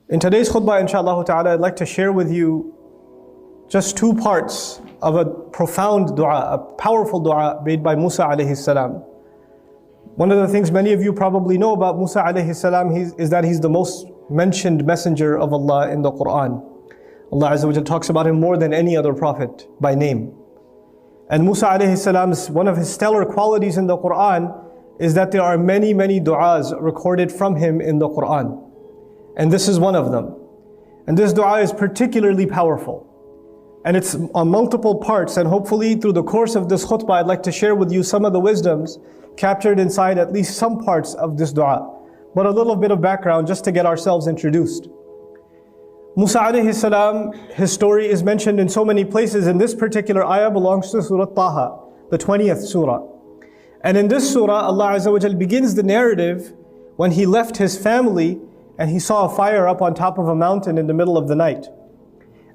In today's khutbah, inshallah ta'ala, I'd like to share with you just two parts of a profound dua, a powerful dua made by Musa alayhi salam. One of the things many of you probably know about Musa alayhi salam is that he's the most mentioned messenger of Allah in the Quran. Allah Azza wa Jal talks about him more than any other prophet by name. And Musa alayhi salam's, one of his stellar qualities in the Quran is that there are many du'as recorded from him in the Quran. And this is one of them. And this dua is particularly powerful. And it's on multiple parts, and hopefully through the course of this khutbah, I'd like to share with you some of the wisdoms captured inside at least some parts of this dua. But a little bit of background just to get ourselves introduced. Musa alayhi salam, his story is mentioned in so many places, and this particular ayah belongs to Surah Taha, the 20th surah. And in this surah, Allah Azza wa Jal begins the narrative when he left his family and he saw a fire up on top of a mountain in the middle of the night.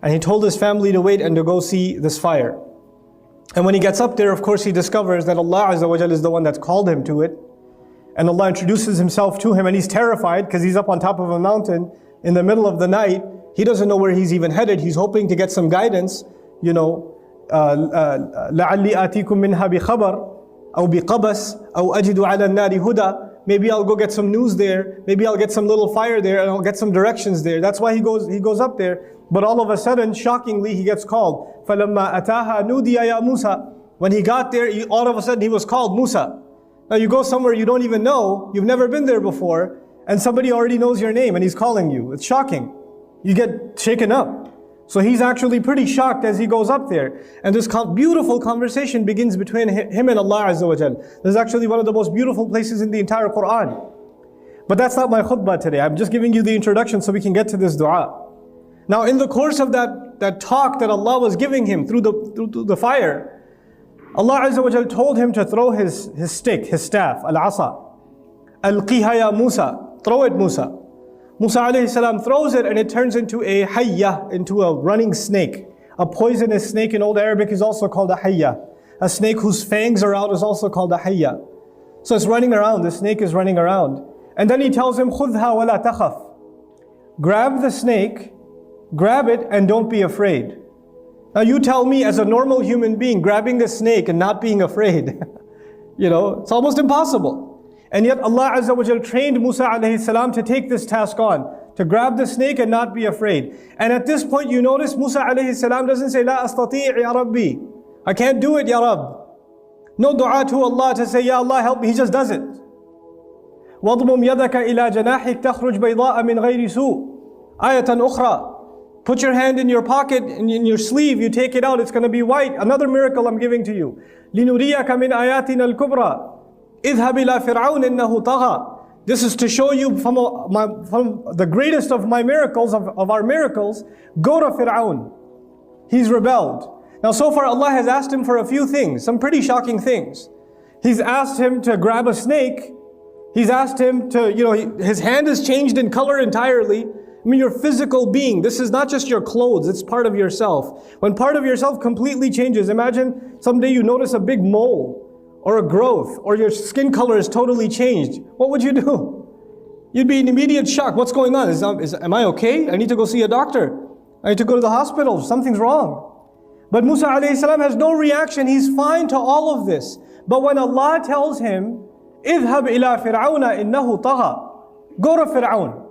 And he told his family to wait and to go see this fire. And when he gets up there, of course, he discovers that Allah Azza wa Jal is the one that's called him to it. And Allah introduces himself to him, and he's terrified because he's up on top of a mountain in the middle of the night. He doesn't know where he's even headed. He's hoping to get some guidance, لَعَلِّي آتِيكُم مِّنْهَا بِخَبَرٍ أَوْ بِقَبَسٍ أَوْ أَجِدُ عَلَى النَّارِ هُدًى. Maybe I'll go get some news there. Maybe I'll get some little fire there, and I'll get some directions there. That's why he goes up there. But all of a sudden, shockingly, he gets called. فَلَمَّا أَتَاهَا نُودِيَ يَا مُوسَى. When he got there, all of a sudden he was called Musa. Now you go somewhere you don't even know, you've never been there before, and somebody already knows your name and he's calling you. It's shocking. You get shaken up. So he's actually pretty shocked as he goes up there. And this beautiful conversation begins between him and Allah Azza wa Jal. This is actually one of the most beautiful places in the entire Quran. But that's not my khutbah today. I'm just giving you the introduction so we can get to this dua. Now in the course of that talk that Allah was giving him through the fire, Allah Azza wa Jal told him to throw his stick, his staff, al-asa. Alqiha ya Musa. Throw it, Musa. Musa alayhi salam throws it and it turns into a hayya, into a running snake. A poisonous snake in Old Arabic is also called a hayya. A snake whose fangs are out is also called a hayya. So it's running around, the snake is running around. And then he tells him, خُذْهَا وَلَا تَخَفْ. Grab the snake, grab it and don't be afraid. Now you tell me, as a normal human being, grabbing the snake and not being afraid, it's almost impossible. And yet Allah Azza wa Jal trained Musa alayhi salam to take this task on, to grab the snake and not be afraid. And at this point you notice Musa alayhi salam doesn't say, La astati' ya Rabbi. I can't do it, Ya Rabb. No dua to Allah to say, Ya Allah help me. He just does it. وَضْمُمْ يَدَكَ إِلَى جَنَاحِكَ تَخْرُجْ بَيْضَاءَ مِنْ غَيْرِ سُوءٍ آيَةً أُخْرَى. Put your hand in your pocket, in your sleeve, you take it out, it's going to be white. Another miracle I'm giving to you. لِنُرِيَكَ مِنْ آيَاتِنَا الْكُبْرَى اذهب إلى فرعون إنه طغى. This is to show you from the greatest of my miracles, of our miracles. Go to Fir'aun. He's rebelled. Now so far Allah has asked him for a few things, some pretty shocking things. He's asked him to grab a snake. He's asked him to, his hand has changed in color entirely. I mean, your physical being, this is not just your clothes, it's part of yourself. When part of yourself completely changes, imagine someday you notice a big mole or a growth, or your skin color is totally changed. What would you do? You'd be in immediate shock. What's going on? Am I okay? I need to go see a doctor. I need to go to the hospital. Something's wrong. But Musa alayhi salam has no reaction. He's fine to all of this. But when Allah tells him, اذهب إلى فرعون إنه طغى. Go to Fir'aun.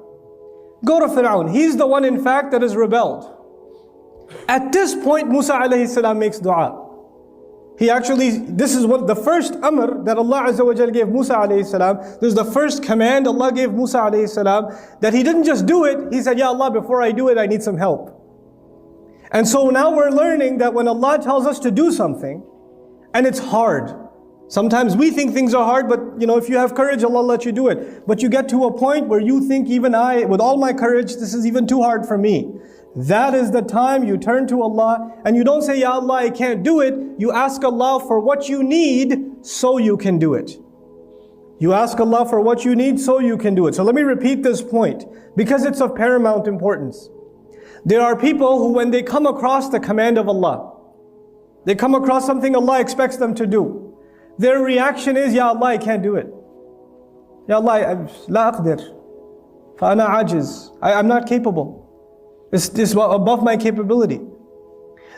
Go to Fir'aun. He's the one in fact that is rebelled. At this point Musa alayhi salam makes dua. This is what the first amr that Allah Azza wa Jal gave Musa alayhi salam. This is the first command Allah gave Musa alayhi salam, that he didn't just do it. He said, Ya Allah, before I do it, I need some help. And so now we're learning that when Allah tells us to do something, and it's hard. Sometimes we think things are hard, but if you have courage, Allah will let you do it. But you get to a point where you think, even I, with all my courage, this is even too hard for me. That is the time you turn to Allah and you don't say, Ya Allah, I can't do it. You ask Allah for what you need so you can do it. You ask Allah for what you need so you can do it. So let me repeat this point because it's of paramount importance. There are people who, when they come across the command of Allah, they come across something Allah expects them to do, their reaction is, Ya Allah, I can't do it. Ya Allah, la aqdir. فأنا عاجز. I'm not capable. It's above my capability.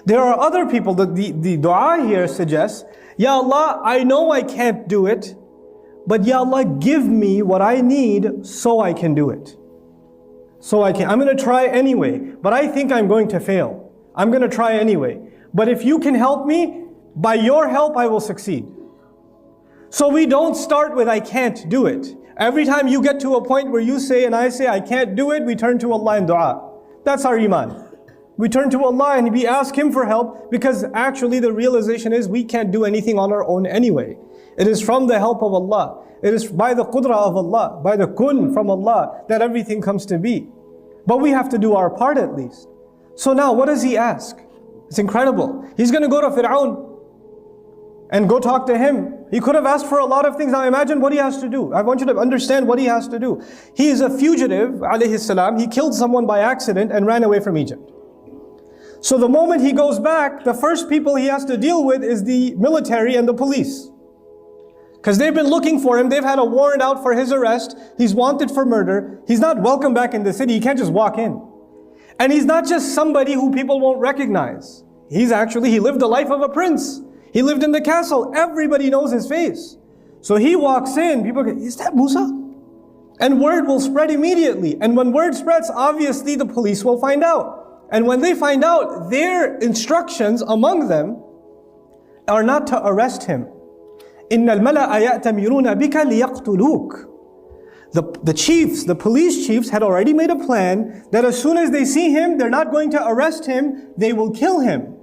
There are other people that the dua here suggests, Ya Allah, I know I can't do it, but Ya Allah, give me what I need so I can do it. I'm going to try anyway, but I think I'm going to fail. I'm going to try anyway. But if you can help me, by your help I will succeed. So we don't start with I can't do it. Every time you get to a point where you say and I say I can't do it, we turn to Allah in dua. That's our iman. We turn to Allah and we ask Him for help, because actually the realization is we can't do anything on our own anyway. It is from the help of Allah. It is by the qudra of Allah, by the kun from Allah, that everything comes to be. But we have to do our part at least. So now what does he ask? It's incredible. He's going to go to Fir'aun and go talk to him. He could have asked for a lot of things. Now imagine what he has to do. I want you to understand what he has to do. He is a fugitive, alayhi salam. He killed someone by accident and ran away from Egypt. So the moment he goes back, the first people he has to deal with is the military and the police. Because they've been looking for him. They've had a warrant out for his arrest. He's wanted for murder. He's not welcome back in the city. He can't just walk in. And he's not just somebody who people won't recognize. He lived the life of a prince. He lived in the castle. Everybody knows his face. So he walks in. People go, is that Musa? And word will spread immediately. And when word spreads, obviously the police will find out. And when they find out, their instructions among them are not to arrest him. إِنَّ الْمَلَأَ يَأْتَمِرُونَ بِكَ لِيَقْتُلُوكَ. The chiefs, the police chiefs had already made a plan that as soon as they see him, they're not going to arrest him, they will kill him.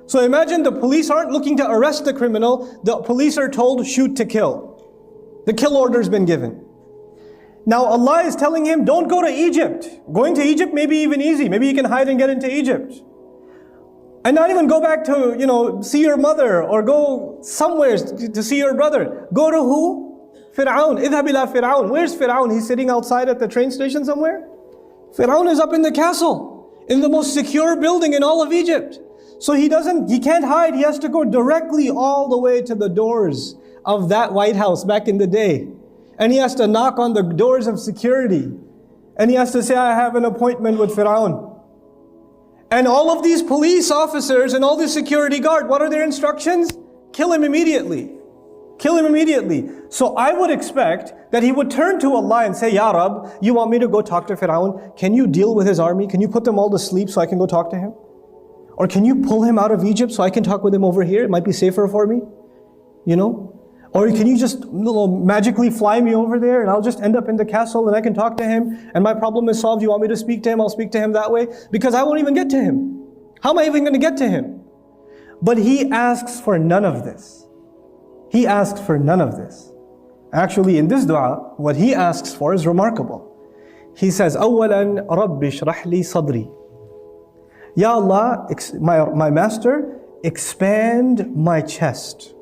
So imagine the police aren't looking to arrest the criminal, the police are told shoot to kill. The kill order's been given. Now Allah is telling him, don't go to Egypt. Going to Egypt may be even easy. Maybe you can hide and get into Egypt. And not even go back to, see your mother or go somewhere to see your brother. Go to who? Fir'aun. Idhab ila Fir'aun. Where's Fir'aun? He's sitting outside at the train station somewhere? Fir'aun is up in the castle, in the most secure building in all of Egypt. So he can't hide. He has to go directly all the way to the doors of that White House back in the day. And he has to knock on the doors of security. And he has to say, I have an appointment with Fir'aun. And all of these police officers and all the security guard, what are their instructions? Kill him immediately. Kill him immediately. So I would expect that he would turn to Allah and say, Ya Rab, you want me to go talk to Fir'aun? Can you deal with his army? Can you put them all to sleep so I can go talk to him? Or can you pull him out of Egypt so I can talk with him over here? It might be safer for me. Or can you just magically fly me over there and I'll just end up in the castle and I can talk to him and my problem is solved. You want me to speak to him? I'll speak to him that way. Because I won't even get to him. How am I even going to get to him? But he asks for none of this. He asks for none of this. Actually, in this dua, what he asks for is remarkable. He says, أَوَّلًا رَبِّ اشْرَحْ لِي صَدْرِي. Ya Allah, my master, expand my chest.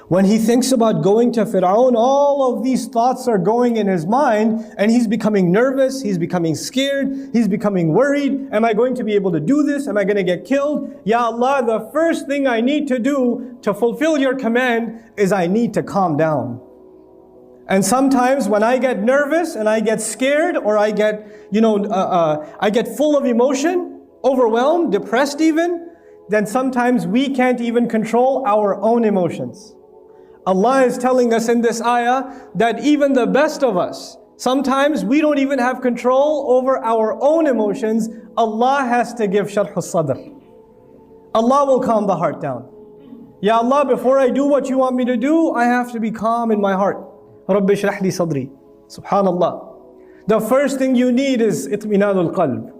When he thinks about going to Fir'aun, all of these thoughts are going in his mind and he's becoming nervous, he's becoming scared, he's becoming worried. Am I going to be able to do this? Am I going to get killed? Ya Allah, the first thing I need to do to fulfill your command is I need to calm down. And sometimes when I get nervous and I get scared or I get, I get full of emotion, overwhelmed, depressed even, then sometimes we can't even control our own emotions. Allah is telling us in this ayah that even the best of us, sometimes we don't even have control over our own emotions. Allah has to give sharh al-sadr. Allah will calm the heart down. Ya Allah, before I do what you want me to do, I have to be calm in my heart. Rabbi shrah li sadri. Subhanallah. The first thing you need is itminanul qalb.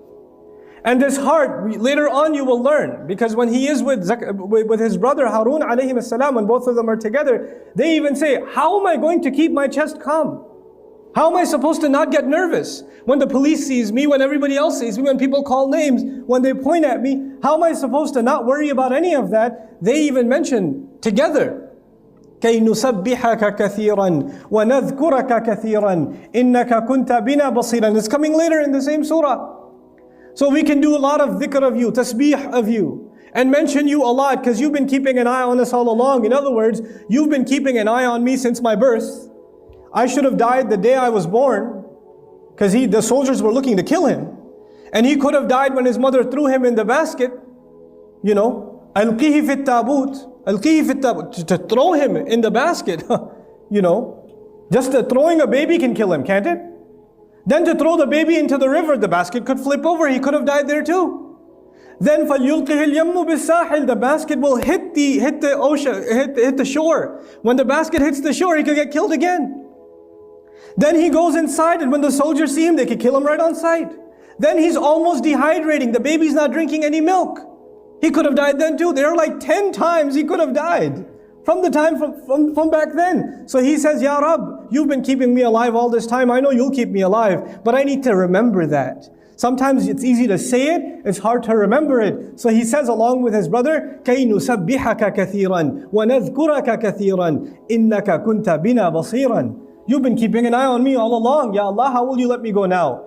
And this heart, later on you will learn, because when he is with his brother Harun alayhi salam, when both of them are together, they even say, how am I going to keep my chest calm? How am I supposed to not get nervous? When the police sees me, when everybody else sees me, when people call names, when they point at me, how am I supposed to not worry about any of that? They even mention together, كَيْ نُسَبِّحَكَ كَثِيرًا وَنَذْكُرَكَ كَثِيرًا إِنَّكَ كُنْتَ بِنَا بَصِيرًا. It's coming later in the same surah. So we can do a lot of dhikr of you, tasbih of you, and mention you a lot because you've been keeping an eye on us all along. In other words, you've been keeping an eye on me since my birth. I should have died the day I was born. because the soldiers were looking to kill him. And he could have died when his mother threw him in the basket. You know, ألقيه في التابوت, ألقيه في التابوت, to throw him in the basket. You know, just throwing a baby can kill him, can't it? Then to throw the baby into the river, the basket could flip over, he could have died there too. Then فَلْيُلْقِهِ الْيَمُّ بِالسَّاحِلِ, the basket will hit the ocean, hit the shore. When the basket hits the shore, he could get killed again. Then he goes inside, and when the soldiers see him, they could kill him right on sight. Then he's almost dehydrating, the baby's not drinking any milk. He could have died then too. There are like 10 times he could have died from the time from back then. So he says, Ya Rab, you've been keeping me alive all this time. I know you'll keep me alive, but I need to remember that. Sometimes it's easy to say it, it's hard to remember it. So he says along with his brother, كَيْ نُسَبِّحَكَ كَثِيرًا وَنَذْكُرَكَ كَثِيرًا إِنَّكَ كُنْتَ بِنَا بَصِيرًا. You've been keeping an eye on me all along. Ya Allah, how will you let me go now?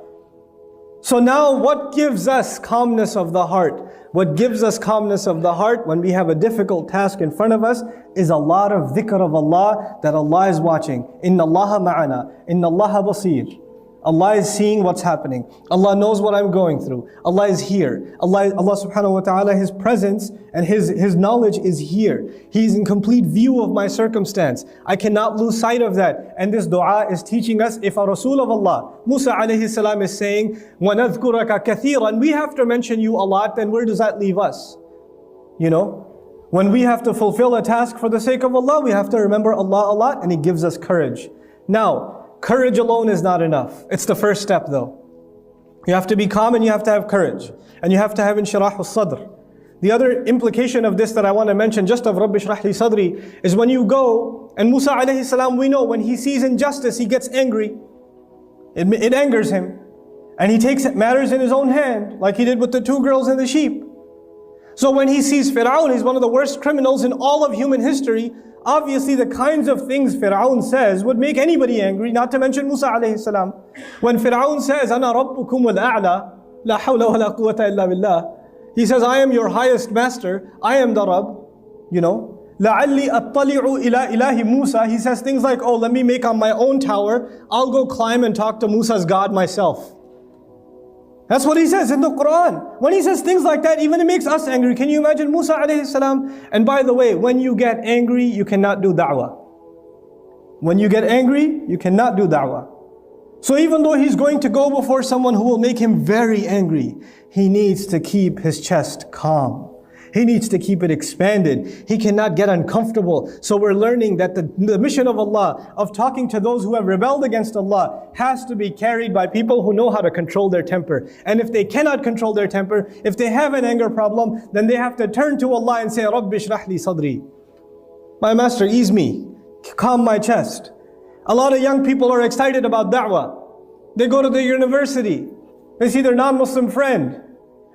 So now what gives us calmness of the heart? What gives us calmness of the heart when we have a difficult task in front of us is a lot of dhikr of Allah, that Allah is watching. Inna Allaha ma'ana, Inna Allaha basir. Allah is seeing what's happening. Allah knows what I'm going through. Allah is here. Allah subhanahu wa ta'ala, His presence and His knowledge is here. He's in complete view of my circumstance. I cannot lose sight of that. And this dua is teaching us, if a Rasul of Allah, Musa alayhi salam, is saying, وَنَذْكُرَكَ كَثِيرًا, we have to mention you a lot, then where does that leave us? You know, when we have to fulfill a task for the sake of Allah, we have to remember Allah a lot, and He gives us courage. Now, courage alone is not enough. It's the first step though. You have to be calm and you have to have courage. And you have to have inshirah al-sadr. The other implication of this that I want to mention, just of Rabbi shrah li sadri, is when you go, and Musa alayhi salam, we know when he sees injustice, he gets angry. It angers him. And he takes matters in his own hand, like he did with the 2 girls and the sheep. So when he sees Fir'aun, he's one of the worst criminals in all of human history. Obviously the kinds of things Fir'aun says would make anybody angry, not to mention Musa alayhi salam. When Fir'aun says, أَنَا رَبُّكُمُ الْأَعْلَى لَا حَوْلَ وَلَا قُوَّةَ إِلَّا بِاللَّهِ, he says, I am your highest master, I am the Rabb, you know. لَعَلِّي أَطَّلِعُ إِلَىٰ إِلَهِ Musa, he says things like, oh, let me make on my own tower, I'll go climb and talk to Musa's God myself. That's what he says in the Quran. When he says things like that, even it makes us angry. Can you imagine Musa alayhi salam? And by the way, when you get angry, you cannot do da'wah. When you get angry, you cannot do da'wah. So even though he's going to go before someone who will make him very angry, he needs to keep his chest calm. He needs to keep it expanded. He cannot get uncomfortable. So we're learning that the mission of Allah, of talking to those who have rebelled against Allah, has to be carried by people who know how to control their temper. And if they cannot control their temper, if they have an anger problem, then they have to turn to Allah and say, Rabbi shrah li sadri. My master, ease me. Calm my chest. A lot of young people are excited about da'wah. They go to the university. They see their non-Muslim friend.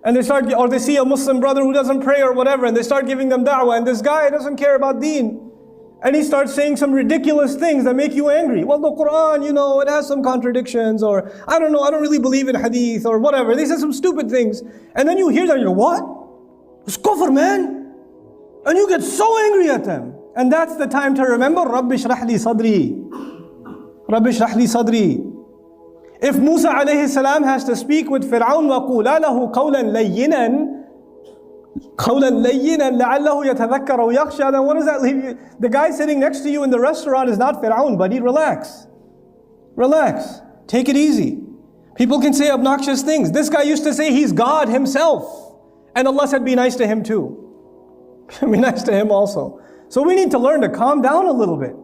And they see a Muslim brother who doesn't pray or whatever, and they start giving them da'wah, and this guy doesn't care about deen. And he starts saying some ridiculous things that make you angry. Well, the Quran, you know, it has some contradictions, or I don't know, I don't really believe in hadith, or whatever. They say some stupid things. And then you hear that, you go, what? It's kufr, man. And you get so angry at them. And that's the time to remember, Rabbi shrah li sadri. Rabbi shrah li sadri. If Musa alayhi salam has to speak with Fir'aun, وَقُولَا لَهُ قَوْلًا لَيِّنًا لَعَلَّهُ يَتَذَكَّرَ وَيَخْشَى, then what does that leave you? The guy sitting next to you in the restaurant is not Fir'aun, buddy. Relax. Relax. Take it easy. People can say obnoxious things. This guy used to say he's God himself. And Allah said, be nice to him too. Be nice to him also. So we need to learn to calm down a little bit.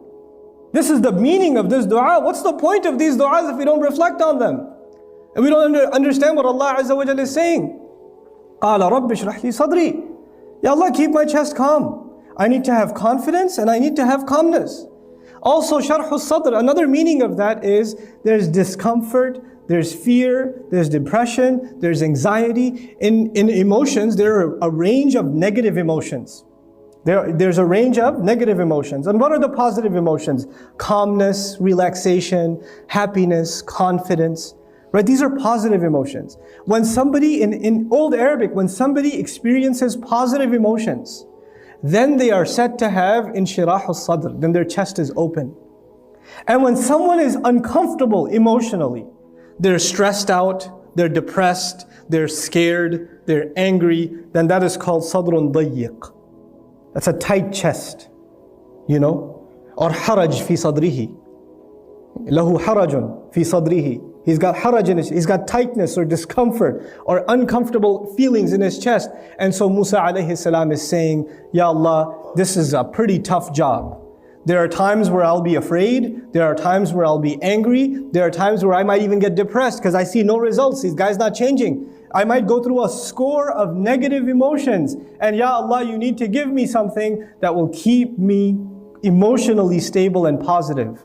This is the meaning of this dua. What's the point of these du'as if we don't reflect on them? And we don't understand what Allah Azza wa Jalla is saying. قَالَ رَبِّ اشْرَحْ لِي صَدْرِي. Ya Allah, keep my chest calm. I need to have confidence and I need to have calmness. Also, sharh al-sadr, another meaning of that is there's discomfort, there's fear, there's depression, there's anxiety. In emotions, there are a range of negative emotions. There's a range of negative emotions. And what are the positive emotions? Calmness, relaxation, happiness, confidence. Right? These are positive emotions. When somebody, in Old Arabic, when somebody experiences positive emotions, then they are said to have inshirah al-sadr, then their chest is open. And when someone is uncomfortable emotionally, they're stressed out, they're depressed, they're scared, they're angry, then that is called sadrun dayyiq. That's a tight chest, you know? Or haraj fi sadrihi. Lahu harajun fi sadrihi. He's got haraj in his, he's got tightness or discomfort or uncomfortable feelings in his chest. And so Musa alayhi salam is saying, Ya Allah, this is a pretty tough job. There are times where I'll be afraid. There are times where I'll be angry. There are times where I might even get depressed because I see no results. These guys not changing. I might go through a score of negative emotions. And Ya Allah, you need to give me something that will keep me emotionally stable and positive.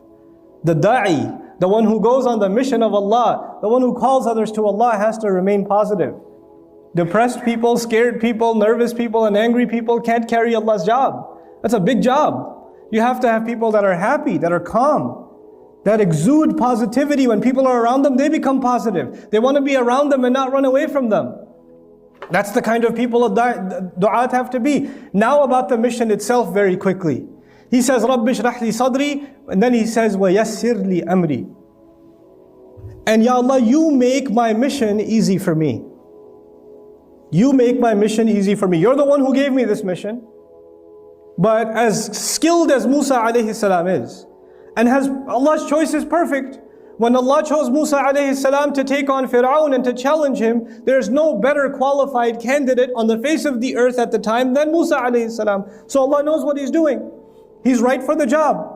The da'i, the one who goes on the mission of Allah, the one who calls others to Allah has to remain positive. Depressed people, scared people, nervous people, and angry people can't carry Allah's job. That's a big job. You have to have people that are happy, that are calm, that exude positivity. When people are around them, they become positive. They want to be around them and not run away from them. That's the kind of people du'at have to be. Now about the mission itself very quickly. He says, Rabbi shrah li sadri, and then he says, وَيَسِّرْ لِي أَمْرِي. And Ya Allah, you make my mission easy for me. You make my mission easy for me. You're the one who gave me this mission. But as skilled as Musa alayhi salam is, and Allah's choice is perfect. When Allah chose Musa alayhi salam to take on Fir'aun and to challenge him, there's no better qualified candidate on the face of the earth at the time than Musa alayhi salam. So Allah knows what He's doing. He's right for the job.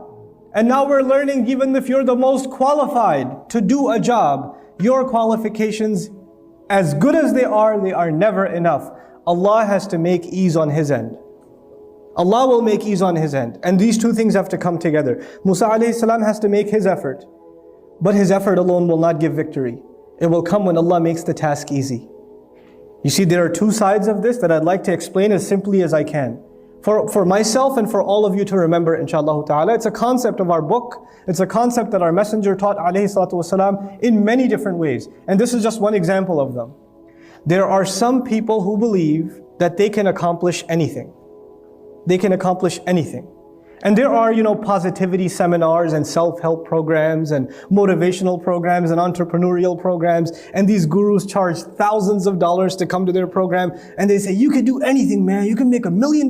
And now we're learning, even if you're the most qualified to do a job, your qualifications, as good as they are never enough. Allah has to make ease on His end. Allah will make ease on His end. And these two things have to come together. Musa alayhi salam has to make his effort. But his effort alone will not give victory. It will come when Allah makes the task easy. You see, there are two sides of this that I'd like to explain as simply as I can. For myself and for all of you to remember, inshallah ta'ala. It's a concept of our book. It's a concept that our messenger taught alayhi salatu wasalam in many different ways. And this is just one example of them. There are some people who believe that they can accomplish anything. They can accomplish anything. And there are, positivity seminars and self-help programs and motivational programs and entrepreneurial programs. And these gurus charge thousands of dollars to come to their program. And they say, you can do anything, man. You can make $1 million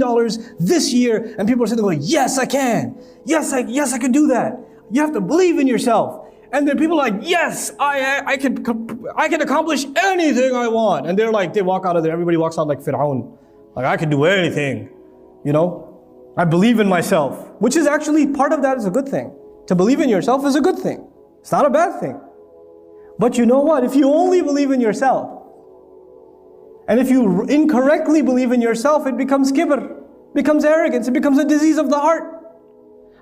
this year. And people are sitting there going, yes, I can. Yes, I can do that. You have to believe in yourself. And then people are like, yes, I can accomplish anything I want. And they're like, they walk out of there. Everybody walks out like Fir'aun. Like, I can do anything. I believe in myself, which is actually part of that is a good thing. To believe in yourself is a good thing. It's not a bad thing. But you know what? If you only believe in yourself, and if you incorrectly believe in yourself, it becomes kibr, becomes arrogance, it becomes a disease of the heart.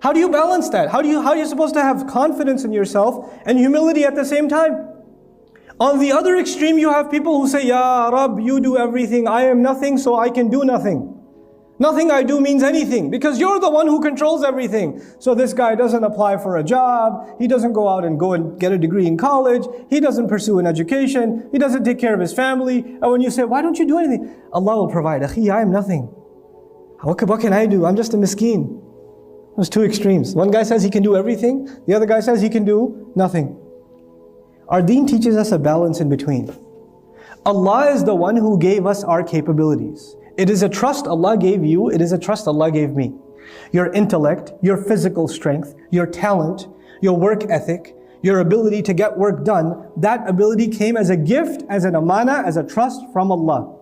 How do you balance that? How are you supposed to have confidence in yourself and humility at the same time? On the other extreme, you have people who say, Ya Rab, you do everything. I am nothing, so I can do nothing. Nothing I do means anything because you're the one who controls everything. So this guy doesn't apply for a job. He doesn't go out and get a degree in college. He doesn't pursue an education. He doesn't take care of his family. And when you say, why don't you do anything? Allah will provide. Akhi, I am nothing. What can I do? I'm just a miskeen. There's two extremes. One guy says he can do everything. The other guy says he can do nothing. Our deen teaches us a balance in between. Allah is the one who gave us our capabilities. It is a trust Allah gave you, it is a trust Allah gave me. Your intellect, your physical strength, your talent, your work ethic, your ability to get work done, that ability came as a gift, as an amana, as a trust from Allah.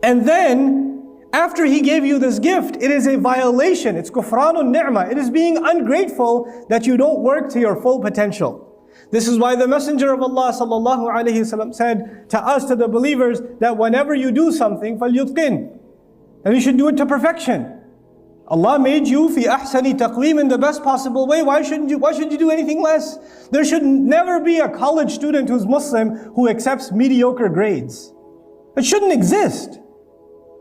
And then, after He gave you this gift, it is a violation, it's kufranun ni'mah, it is being ungrateful that you don't work to your full potential. This is why the Messenger of Allah sallallahu alaihi wasallam said to us, to the believers, that whenever you do something, فَلْيُتْقِنْ, and you should do it to perfection. Allah made you fi ahsani taqweem, in the best possible way. Why should you do anything less? There should never be a college student who's Muslim who accepts mediocre grades. It shouldn't exist.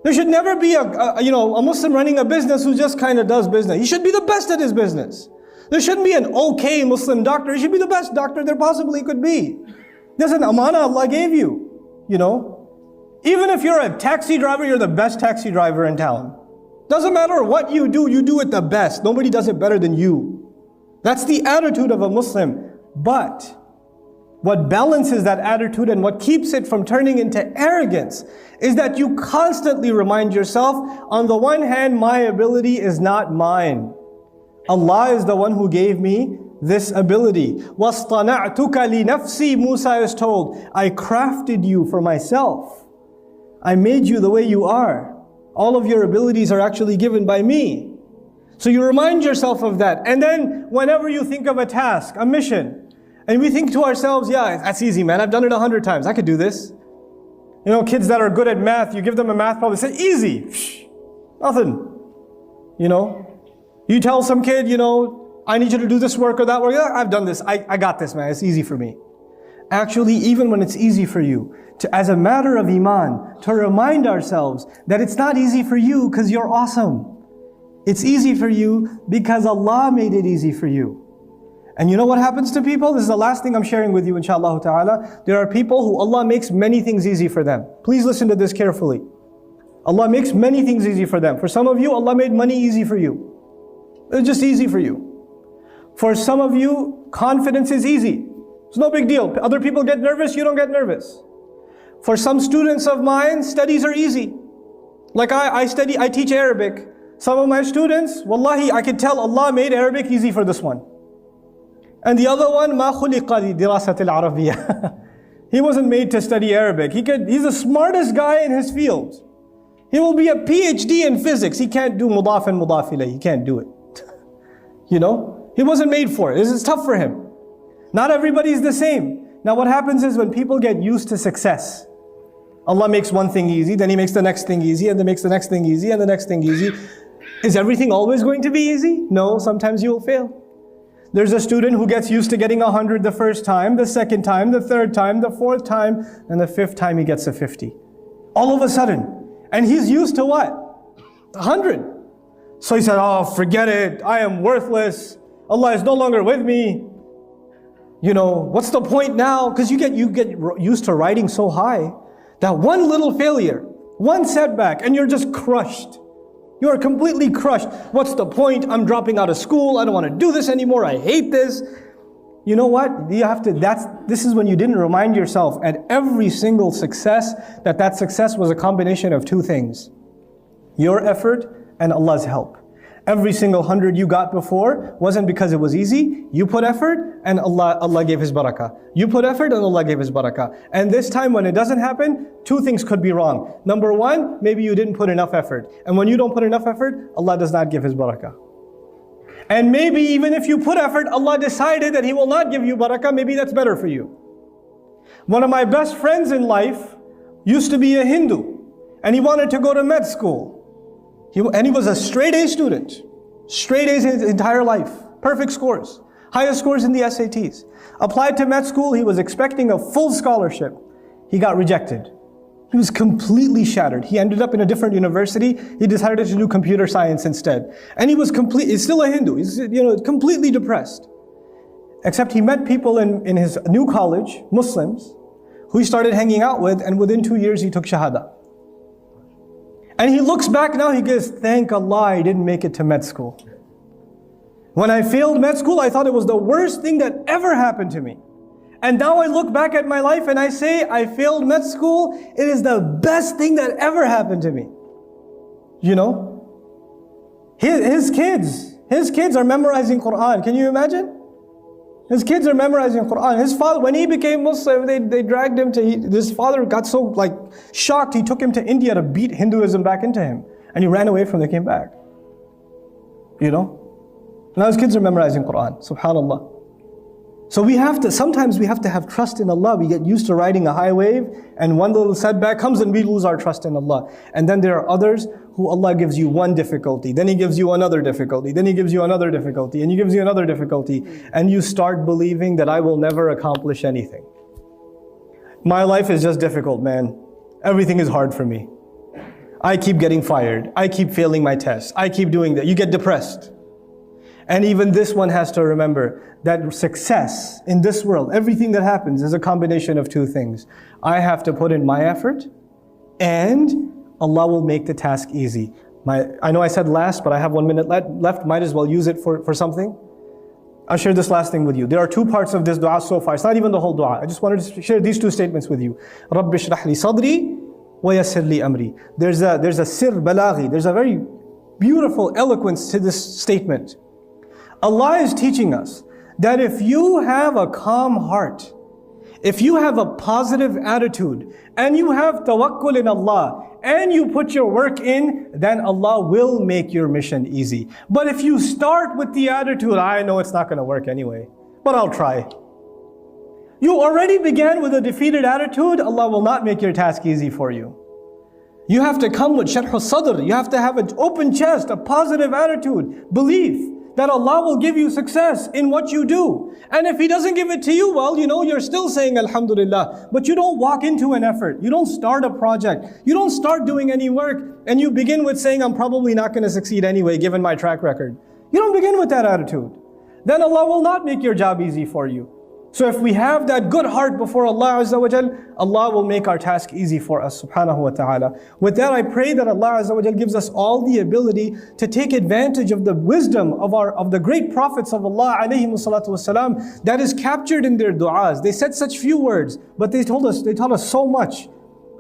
There should never be a Muslim running a business who just kind of does business. He should be the best at his business. There shouldn't be an okay Muslim doctor. He should be the best doctor there possibly could be. There's an amana Allah gave you, Even if you're a taxi driver, you're the best taxi driver in town. Doesn't matter what you do it the best. Nobody does it better than you. That's the attitude of a Muslim. But What balances that attitude and what keeps it from turning into arrogance is that you constantly remind yourself, on the one hand, my ability is not mine. Allah is the one who gave me this ability. وَاصْطَنَعْتُكَ لِنَفْسِي, Musa is told, I crafted you for myself. I made you the way you are. All of your abilities are actually given by me. So you remind yourself of that. And then whenever you think of a task, a mission, and we think to ourselves, yeah, that's easy, man. I've done it 100 times. I could do this. You know, kids that are good at math, you give them a math problem, they say, easy. Psh, nothing. You know, you tell some kid, you know, I need you to do this work or that work. Yeah, I've done this. I got this, man. It's easy for me. Actually, even when it's easy for you, as a matter of iman, to remind ourselves that it's not easy for you because you're awesome. It's easy for you because Allah made it easy for you. And you know what happens to people? This is the last thing I'm sharing with you, inshallah ta'ala. There are people who Allah makes many things easy for them. Please listen to this carefully. Allah makes many things easy for them. For some of you, Allah made money easy for you. It's just easy for you. For some of you, confidence is easy. It's no big deal. Other people get nervous, you don't get nervous. For some students of mine, studies are easy. Like I teach Arabic. Some of my students, wallahi, I can tell Allah made Arabic easy for this one. And the other one, ما خلق لدراسة العربية. He wasn't made to study Arabic. He's the smartest guy in his field. He will be a PhD in physics. He can't do mudaf and mudaf ilayh. He can't do it. You know? He wasn't made for it. This is tough for him. Not everybody's the same. Now what happens is when people get used to success, Allah makes one thing easy, then He makes the next thing easy, and then makes the next thing easy, and the next thing easy. Is everything always going to be easy? No, sometimes you will fail. There's a student who gets used to getting 100 the first time, the second time, the third time, the fourth time, and the fifth time he gets a 50. All of a sudden. And he's used to what? 100. So he said, oh, forget it. I am worthless. Allah is no longer with me. You know, what's the point now? Because you get used to riding so high that one little failure, one setback, and you're just crushed. You are completely crushed. What's the point? I'm dropping out of school. I don't want to do this anymore. I hate this. You know what? This is when you didn't remind yourself at every single success that success was a combination of two things. Your effort and Allah's help. Every single 100 you got before wasn't because it was easy. You put effort and Allah gave His barakah. You put effort and Allah gave His barakah. And this time when it doesn't happen, two things could be wrong. Number one, maybe you didn't put enough effort. And when you don't put enough effort, Allah does not give His barakah. And maybe even if you put effort, Allah decided that He will not give you barakah, maybe that's better for you. One of my best friends in life used to be a Hindu. And he wanted to go to med school. And he was a straight A student. Straight A's his entire life. Perfect scores. Highest scores in the SATs. Applied to med school, he was expecting a full scholarship. He got rejected. He was completely shattered. He ended up in a different university. He decided to do computer science instead. And he was he's still a Hindu. He's completely depressed. Except he met people in his new college, Muslims, who he started hanging out with, and within 2 years he took Shahada. And he looks back now, he goes, thank Allah I didn't make it to med school. When I failed med school, I thought it was the worst thing that ever happened to me. And now I look back at my life and I say, I failed med school, it is the best thing that ever happened to me. You know? His kids are memorizing Quran. Can you imagine? His kids are memorizing Quran. His father, when he became Muslim, they dragged him to, his father got so shocked, he took him to India to beat Hinduism back into him. And he ran away from them, came back. You know? Now his kids are memorizing Quran, subhanAllah. So sometimes we have to have trust in Allah. We get used to riding a high wave, and one little setback comes and we lose our trust in Allah. And then there are others who Allah gives you one difficulty, then He gives you another difficulty, then He gives you another difficulty, and He gives you another difficulty, and you start believing that I will never accomplish anything. My life is just difficult, man. Everything is hard for me. I keep getting fired. I keep failing my tests. I keep doing that. You get depressed. And even this one has to remember that success in this world, everything that happens is a combination of two things. I have to put in my effort, and Allah will make the task easy. I know I said last, but I have 1 minute left. Might as well use it for something. I'll share this last thing with you. There are two parts of this dua so far. It's not even the whole dua. I just wanted to share these two statements with you. رَبِّ اشْرَحْ لِي صَدْرِي وَيَسِّرْ لِي أَمْرِي. There's a sir balaghi. There's a very beautiful eloquence to this statement. Allah is teaching us that if you have a calm heart, if you have a positive attitude, and you have tawakkul in Allah, and you put your work in, then Allah will make your mission easy. But if you start with the attitude, I know it's not going to work anyway, but I'll try. You already began with a defeated attitude, Allah will not make your task easy for you. You have to come with sharh al-sadr. You have to have an open chest, a positive attitude, belief that Allah will give you success in what you do. And if He doesn't give it to you, well, you're still saying Alhamdulillah, but you don't walk into an effort. You don't start a project. You don't start doing any work, and you begin with saying, I'm probably not going to succeed anyway, given my track record. You don't begin with that attitude. Then Allah will not make your job easy for you. So if we have that good heart before Allah Azza wa Jal, Allah will make our task easy for us, subhanahu wa ta'ala. With that, I pray that Allah Azza wa Jal gives us all the ability to take advantage of the wisdom of the great prophets of Allah alayhimu salatu wasalam that is captured in their du'as. They said such few words, but they taught us so much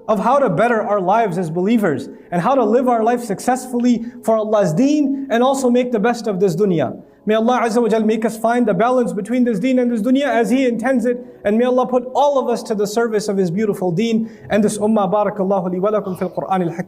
of how to better our lives as believers and how to live our life successfully for Allah's deen and also make the best of this dunya. May Allah Azza wa Jal make us find the balance between this deen and this dunya as He intends it. And may Allah put all of us to the service of His beautiful deen and this ummah. Barakallahu li wa lakum fil Qur'an al-Hakim.